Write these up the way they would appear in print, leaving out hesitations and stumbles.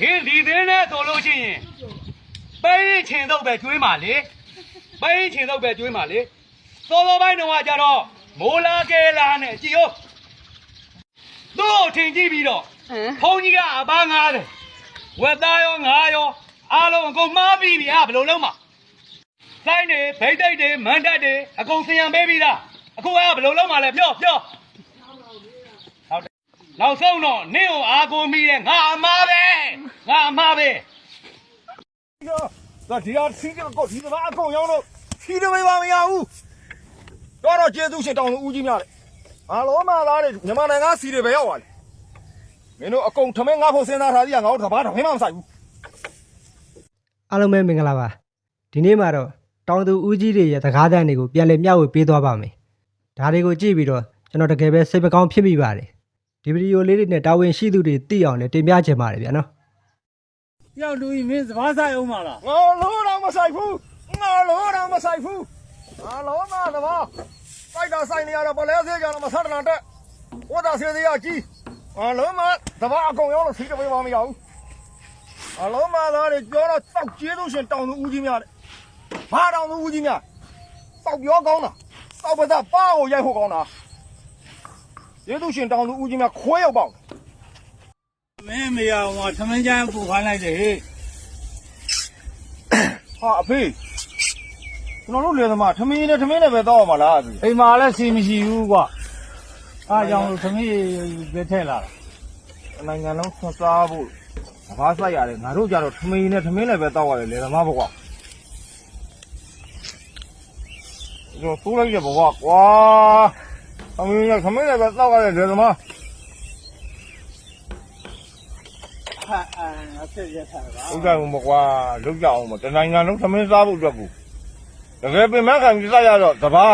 ဒီသေးနဲ့ဆိုလို့ရှိရင်ပိန်းချင်တော့ပဲကျွေးပါလေပိန်းချင်တော့ပဲကျွေးပါလေစောစောပိုင်းတော့ကြတော့မိုးလာကဲလာနဲ့ကြည်ရောသူ့ကိုထင်ကြည့်ပြီးတော့ဘုန်းကြီးကအပား90ဝက်သားရောငါရောအားလုံးအကုန်မှားပြီးပြီဟာဘယ်လိုလုပ်မှာဆိုင်နေဗိတ်တိတ်တွေမန်တက်တွေအကုန်ဆင်ရံပေးပြီးသားအခုကဘယ်လိုလုပ်မှာလဲပြောနောက်ဆုံးတော့နင့်ကိုအားကိုမိတဲ့ငါအမားပဲဒီဟာစီးကတော့ဒီမှာအကုန်ရောက်လို့စီးတယ်မရဘူးတော့ကျေးဇူးရှင်တောင်းလို့ဦးကြီးများတယ်အားလုံးမသားတွေမြန်မာနိုင်ငံစီးတယ်ပဲရောက်သွားတယ်မင်းတို့အကုန်ထမင်းငါဖို့စဉ်းစားထားကြည့်ရငါတို့တဘာတမင်းမှမဆိုင်ဘူးအားလုံးပဲမင်္ဂလာပါဒီနေ့မှာတော့တောင်သူဦးကြီးတွေရဲ့တကားတန်းတွေကိုပြန်လည်မျှဝေပေးသွားပါမယ်ဒါတွေကိုကြည့်ပြီးတော့ကျွန်တော်တကယ်ပဲစိတ်မကောင်းဖြစ်မိပါတယ်ဒီဗီဒီယိုလေးတွေနဲ့တာဝန်ရှိသူတွေသိအောင်လည်းတင်ပြချင်ပါတယ်ဗျာနော်ရောက်လူကြီးမင်းစဘာဆိုင်အောင်မလားငါလို့တော့မဆိုင်ဘူးအားလုံးမသဘာတိုက်တာဆိုင်နေရတော့ဗလဲသေးကြတော့မဆတ်တလာတက်ဝတ်တာဆေးသေးရကြီးအားလုံးမသဘာအကုန်ရောက်လို့စီးတယ်ပဲမရဘူးအားလုံးမသားတွေပြောတော့တောက်ကျေးဇူးရှင်တောင်းသူဦးကြီးများတယ်ဘာတောင်းသူဦးကြီးများတောက်ပြောကောင်းတာတောက်ပါသားပါကိုရိုက်ဖို့ကောင်းတာကျေးဇူးရှင်တောင်းသူဦးကြီးများခွဲရောက်ပေါ့မင်းမရအောင်ကထမင်းချမ်းပူခိုင်းလိုက်တယ်ဟေ့ဟာအဖေကျွန်တော်တို့လေသမားထမင်းနဲ့ပဲတောက်အောင်မလားအဖေအိမ်မှာလည်းစီမရှိဘူးကွာအားကြောင့်ထမင်းပဲထည့်လာတာနိုင်ငံလုံးဆွစားဖို့ဘာဆိုင်ရတယ်ငါတို့ကြတော့ထမင်းနဲ့ပဲတောက်ရတယ်လေသမားဘကွာကျွန်တော်ဆိုးလိုက်ရဘကွာထမင်းနဲ့ပဲတောက်ရတယ်လေသမားအဆက်ရထားပါဥက္ကဋ္ဌဘကွာလုတ်ကြအောင်မတနိုင်ငံလုံးထမင်းစားဖို့အတွက်ကိုတကယ်ပင်မခံပြီးစားရတော့တဘာ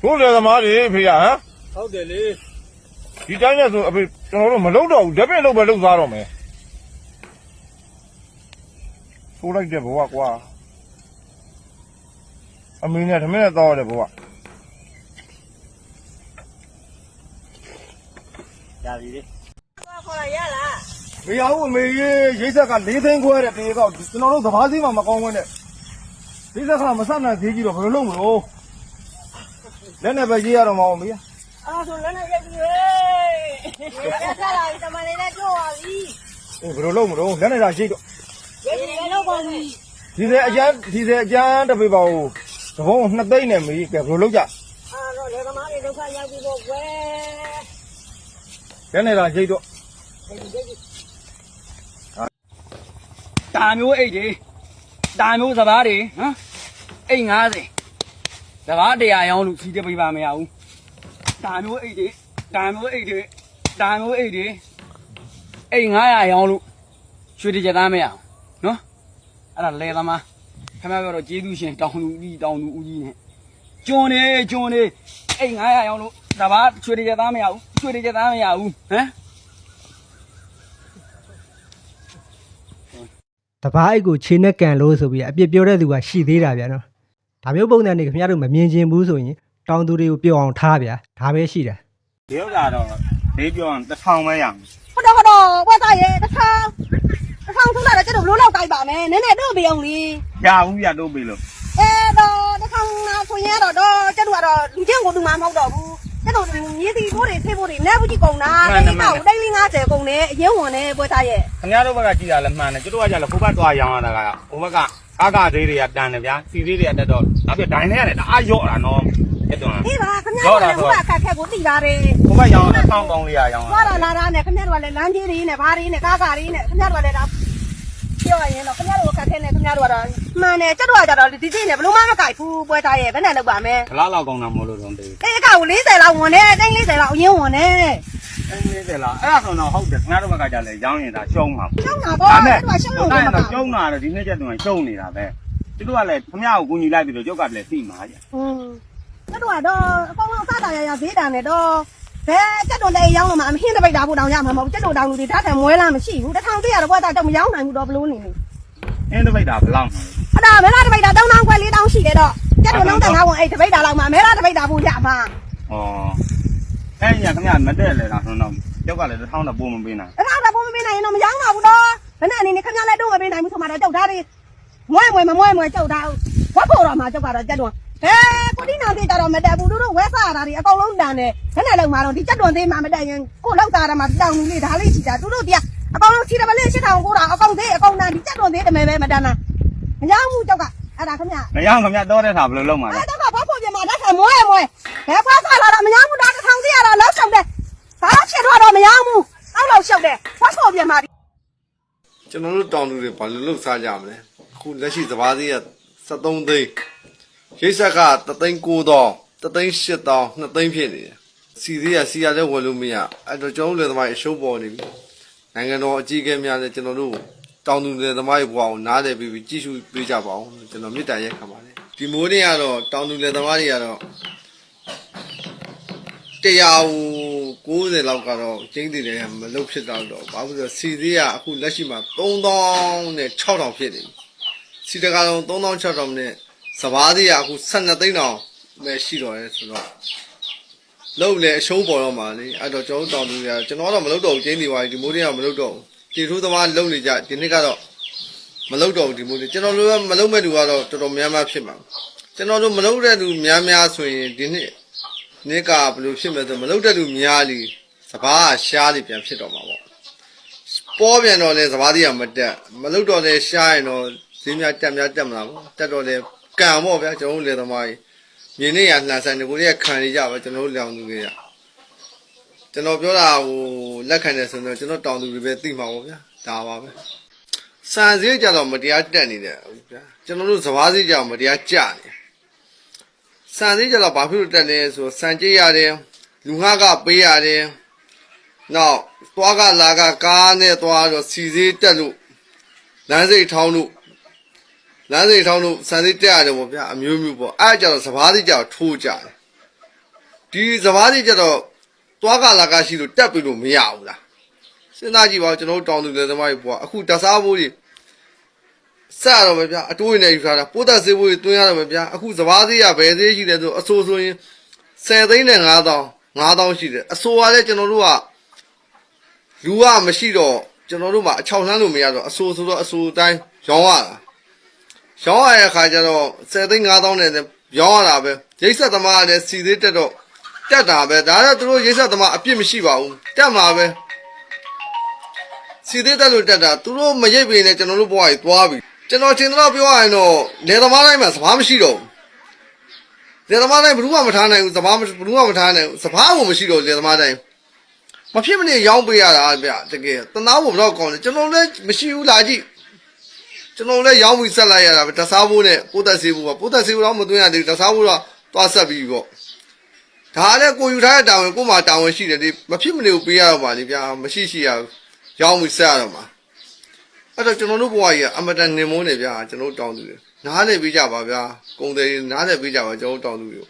တို့လေသမားတွေဖေရဟမ်ဟုတ်တယ်လေဒီတိုင်းနဲ့ဆိုအဖေကျွန်တော်တို့မလုပ်တော့ဘူးလက်ပင်လုပ်ပဲလုပ်စားတော့မယ်ဆိုးလိုက်တဲ့ဘဝကွာအမေနဲ့ထမင်းနဲ့တောက်ရတယ်ဘဝရပြီလေခေါ်ရလားမရဘူးအမေရိတ်ဆက်က4သိန်းခွဲတဲ့တေကောက်ကျွန်တော်တို့သဘာစည်းမှာမကောင်းခွင့်နဲ့ရိတ်ဆက်ကမဆက်နိုင်သေးကြီးတော့ဘယ်လိုလုပ်မလို့လက်နဲ့ပဲရေးရတော့မအောင်မေးအဲ့ဆိုလက်နဲ့ရိုက်ပြီးဟေးဆက်လာပြီတမန်လေးနဲ့ကြောက်ပါပြီဘယ်လိုလုပ်မလို့လက်နဲ့သာရှိတော့ဘယ်လိုလုပ်ပါလဲဒီစေအကျန်းတပေပါဦးသဘုံ2သိန်းနဲ့မေးကဲဘယ်လိုလုပ်ကြအဲ့တော့လေသမားတွေဒုက္ခရောက်ပြီပေါ့ကွယ်လက်နဲ့သာရှိတော့တာမျိုးအိတ်တွေတာမျိုးစဘာတွေဟမ်အိတ်90စဘာ100ရောင်းလို့စီးတဲ့ပြပါမရဘူးတာမျိုးအိတ်တွေအိတ်900ရောင်းလို့ရွှေတကြသားမရအောင်နော်အဲ့ဒါလဲသမားခင်ဗျားပြောတော့ကျေးဇူးရှင်တောင်းလူဦးကြီးနဲ့ကျွန်းနေအိတ်900ရောင်းလို့စဘာရွှေတကြသားမရဘူးဟမ်တပားအိတ်ကိုခြေနဲ့ကန်လို့ဆိုပြီးအပြစ်ပြောတဲ့သူကရှိသေးတာဗျာနော်ဒါမျိုးပုံစံတွေခင်ဗျားတို့မမြင်ချင်ဘူးဆိုရင်တောင်သူတွေကိုပြောအောင်ထားဗျာဒါပဲရှိတာဒီဥစ္စာတော့လေးပြောရင်1000ပဲရအောင်ဟုတ်တော့ဘွားသားရဲ့1000ထုတ်လာတော့ကျတော့ဘလို့လောက်ကြိုက်ပါမယ်နည်းနည်းတို့ပြအောင်လေရဘူးရတော့ပြီလို့တော့1000နာဆိုရင်တော့ကျတော့လူချင်းကိုတူမှမဟုတ်တော့ဘူးကျတော့မြေတီဖို့တွေထိဖို့တွေနဲ့ဘူးကြီးကုန်တာတိတ်တော့တိတ်50ကုန်တယ်အရင်ဝင်တယ်ဘွားသားရဲ့ခင်ဗျားတို့ဘက်ကကြည်တာလည်းမှန်တယ်ကျတို့ကကြလည်းခိုးဘက်သွားရောင်းရတာကဟိုဘက်ကကားကသေးတွေကတန်တယ်ဗျာစီသေးတွေကတက်တော့နောက်ပြဒိုင်းနဲ့ရတယ်တအားရော့တာနော်အဲ့တော့အေးပါခင်ဗျားတို့လည်းဟိုအခက်ခဲကိုသိပါတယ်ခိုးဘက်ရောင်း1400ရောင်းသွားလာနဲ့ခင်ဗျားတို့ကလည်းလမ်းကြီးတွေနဲ့ဘာတွေနဲ့ကားတွေနဲ့ခင်ဗျားတို့ကလည်းဒါပြောရရင်တော့ခင်ဗျားတို့အခက်ခဲနဲ့ခင်ဗျားတို့ကတော့မှန်တယ်ကျတော့ကြတော့ဒီစိနဲ့ဘလို့မှမကြိုက်ဘူးပွဲသားရဲ့ဘယ်နဲ့လောက်ပါမယ်ဘလောက်ကောင်းတာမလို့တော့တေးအေးအကောက်40လောက်ဝင်တယ်တိုင်း40လောက်အရင်ဝင်တယ်40လောက်အဲ့ဒါဆိုတော့ဟုတ်တယ်ခင်ဗျားတို့ဘက်ကကြလည်းရောင်းရင်ဒါရှုံးမှာရှုံးတာပေါ့အဲ့ဒါရှုံးလို့တော့ရှုံးတာတော့ဒီနေ့ကျတော့ရှုံးနေတာပဲကျတို့ကလည်းခင်ဗျားကိုကူညီလိုက်ပြီးတော့ကျုပ်ကလည်းသိမှာကြကျတော့အကောင်လုံးစားတာရဈေးတန်နဲ့တော့ဘယ်ကျတော့လည်းရောင်းလို့မှအမဟင်းတပိတ်တာဖို့တောင်ရမှာမဟုတ်ကျတော့တောင်လူတွေဓာတ်တယ်မွဲလားမရှိဘူး1000ပြရတော့ဘွားသားတော့မရောင်းနိုင်ဘူးတော့ဘလို့နေနေအင်းတပိတ်တာဘယ်လောက်အဲ့ဒါမဲလားတပိတ်တာ3000ခွဲ4000ရှိတယ်တော့ကျတော့လုံး55ဝင်အဲ့တပိတ်တာလောက်မှမဲလားတပိတ်တာဖို့ရမှာအဲ့ညခင်ဗျာမတက်လေလားဆိုတော့ကျုပ်ကလည်း1000တော့ပို့မပေးနိုင်1000တော့ပို့မပေးနိုင်ရင်တော့မရောင်းတော့ဘူးတော့ဘယ်နဲ့ မွဲကြောက်တာဝတ်ဖို့တော့မှကြောက်ကတော့ကြက်တွန်ကိုတိနာသေးကြတော့မတက်ဘူးတို့ဝဲစားတာတွေအကောင်လုံးတန်တယ်ဘယ်နဲ့လုံးမှာတော့ဒီကြက်တွန်သေးမှမတက်ရင်ကိုလောက်သားရမှာတောင်လူလေးဒါလေးရှိတာတို့တရားအကောင်လုံးစီရပလေး8000ကိုတာအကောင်သေးအကောင်တန်ဒီကြက်တွန်သေးတမဲပဲမတန်တာမရဘူးကြောက်ကအဲ့ဒါခင်ဗျ မရအောင်ခင်ဗျတော့တဲ့ထားဘယ်လိုလုပ်မှာလဲ အဲ့တော့ဘာဖို့ပြမှာတက်မွဲဘယ်ဖွားစားလာတော့မရဘူးဒါတစ်ထောင်စီရတော့လောက်ဆောင်တယ်ဘာဖြစ်တော့မရဘူးအောက်လောက်ရှောက်တယ်ဖွားဖို့ပြမှာ ကျွန်တော်တို့တောင်သူတွေဘာလို့လှုပ်ရှားကြမလဲအခုလက်ရှိစပါးသေးက73သိန်းရိတ်ဆက်က3သိန်း9တောင်း3သိန်း8တောင်း2သိန်းဖြစ်နေတယ်စီသေးကစီရလည်းဝယ်လို့မရအဲ့တော့ကျွန်တော်တို့လည်းသမားအရှုံးပေါ်နေပြီနိုင်ငံတော်အကြီးအကဲများလည်းကျွန်တော်တို့တောင်သူတွေသမားတွေဘဝကိုနားလည်ပြီးကြည့်ရှုပေးကြပါအောင်ကျွန်တော်မေတ္တာရက်ခံပါတယ်ဒီမိုးတွေကတော့တောင်သူတွေသမားတွေကတော့190လောက်ကတော့ကျင်းတည်တယ်မလုတ်ဖြစ်တော့ဘာလို့လဲစီသေးကအခုလက်ရှိမှာ3000နဲ့6000ဖြစ်နေပြီစီတကတော့3000 6000နဲ့စပါးသေးကအခု12သိန်းတောင်ပဲရှိတော့တယ်ဆိုတော့လုံးလေအရှုံးပေါ်တော့မှာလေအဲ့တော့ကျွန်တော်တောင်သူတွေကကျွန်တော်တော့မလုတ်တော့ဘူးကျင်းတည်ပါဒီမိုးတွေကမလုတ်တော့ဘူးတီထိုးသမားလုံးနေကြဒီနေ့ကတော့မလုတ်တော့ဘူးဒီမိုးတွေကျွန်တော်တို့မလုတ်မဲ့သူကတော့တော်တော်များများဖြစ်မှာကျွန်တော်တို့မလုတ်တဲ့သူများများဆိုရင်ဒီနေ့ကဘယ်လိုဖြစ်မလဲဆိုမလုတ်တဲ့လူများလီစပားရှားလီပြန်ဖြစ်တော့မှာပေါ့ပေါ်ပြန်တော့လဲစပားတွေကမတက်မလုတ်တော့လဲရှားရင်တော့ဈေးများတက်မလားပေါ့တက်တော့လဲကံပေါ့ဗျာကျွန်တော်တို့လေသမားကြီးမြေနေရလှန်ဆိုင်တွေကိုလည်းခံနေကြပါကျွန်တော်တို့လောင်သူတွေကကျွန်တော်ပြောတာဟိုလက်ခံတယ်ဆိုတော့ကျွန်တော်တောင်သူတွေပဲသိမှာပေါ့ဗျာဒါပါပဲစံစည်းကြတော့မတရားတက်နေတယ်ဗျာကျွန်တော်တို့စပားစည်းကြမတရားကြနေစံသေးကြတော့ဘာဖြစ်လို့တက်လဲဆိုစံကြေးရတယ်လူငှားကပေးရတယ်နောက်သွားကလာကကားနဲ့သွားတော့စီစည်းတက်လို့လမ်းစိတ်ထောင်းလို့စံသေးတက်ရတယ်ပေါ့ဗျာအမျိုးမျိုးပေါ့အဲ့ကြတော့စပားသေးကြတော့ထိုးကြတယ်ဒီစပားသေးကြတော့သွားကလာကရှိလို့တက်ပြီလို့မရဘူးလားစဉ်းစားကြည့်ပါဦးကျွန်တော်တို့တောင်သူတွေသမားတွေပေါ့အခုတစားဖို့ကြီးစရတော့ပဲဗျာအတိုးရနေယူထားတာပိုးသက်ဆေးဖို့တွင်းရတော့ပဲဗျာအခုစပားသေးရဘယ်သေးရှိတယ်ဆိုအဆိုဆိုရင်10သိန်းနဲ့9000ရှိတယ်အဆိုကလည်းကျွန်တော်တို့ကလူကမရှိတော့ကျွန်တော်တို့မှာအချောက်လှမ်းလို့မရတော့အဆိုဆိုတော့အဆိုတိုင်းရောင်းရတဲ့အခါကျတော့10သိန်း9000နဲ့ရောင်းရတာပဲရိတ်ဆက်သမားကလည်းစီသေးတက်တော့တက်တာပဲဒါတော့သူတို့ရိတ်ဆက်သမားအပြစ်မရှိပါဘူးတက်မှာပဲစီသေးတက်လို့တက်တာသူတို့မရိပ်ပေနဲ့ကျွန်တော်တို့ဘဝကြီးသွားပြီကျွန်တော်ချင်းတော့ပြောရရင်တော့လေသမားတိုင်းမှာစပားမရှိတော့ဘူးလေသမားတိုင်းဘယ်သူမှမထားနိုင်ဘူးစပားဘယ်သူမှမထားနိုင်ဘူးစပားကိုမရှိတော့လေသမားတိုင်းမဖြစ်မနေရောင်းပေးရတာဗျတကယ်တနာဖို့ဘတော့ကောင်းတယ်ကျွန်တော်လည်းမရှိဘူးလာကြည့်ကျွန်တော်လည်းရောင်းပြီးဆက်လိုက်ရတာပဲတစားဖို့နဲ့ပိုးသက်ဆေးဖို့ပိုးသက်ဆေးဖို့တော့မသွင်းရသေးဘူးတစားဖို့တော့သွားဆက်ပြီးပေါ့ဒါလည်းကိုယူထားတဲ့တာဝန်ကိုမှတာဝန်ရှိတယ်ဒီမဖြစ်မနေကိုပေးရတော့ပါလေဗျာမရှိရရောင်းပြီးဆက်ရတော့မှာအဲ့တော့ကျွန်တော်တို့ဘဝကြီးကအမတန်နေမုန်းနေဗျာကျွန်တော်တို့တောင်းသူတွေနားလည်ပေးကြပါဗျာကုန်တယ်နားလည်ပေးကြပါကျွန်တော်တို့တောင်းသူတွေ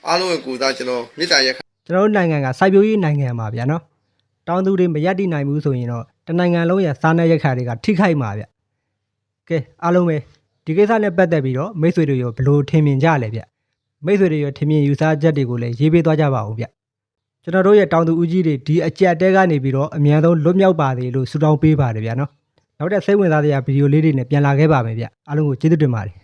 အားလုံးရဲ့ကိုယ်သားကျွန်တော်မေတ္တာရက်ကျွန်တော်တို့နိုင်ငံကစိုက်ပျိုးရေးနိုင်ငံပါဗျာနော်တောင်သူတွေမရပ်တည်နိုင်ဘူးဆိုရင်တော့တနိုင်ငံလုံးရဲ့စားနပ်ရိက္ခာတွေကထိခိုက်မှာဗျကဲအားလုံးပဲဒီကိစ္စနဲ့ပတ်သက်ပြီးတော့မိတ်ဆွေတွေရောဘယ်လိုထင်မြင်ကြလဲဗျမိတ်ဆွေတွေရောထင်မြင်ယူဆချက်တွေကိုလည်းရေးပေးသွားကြပါဦးဗျကျွန်တော်တို့ရဲ့တောင်သူဦးကြီးတွေဒီအကြက်တဲကနေပြီးတော့အများဆုံးလွတ်မြောက်ပါသေးလို့ဆုတောင်းပေးပါတယ်ဗျာနော်နောက်တဲ့စိတ်ဝင်စားစရာဗီဒီယိုလေးတွေနဲ့ပြန်လာခဲ့ပါမယ်ဗျအားလုံးကိုကျေးဇူးတင်ပါတယ်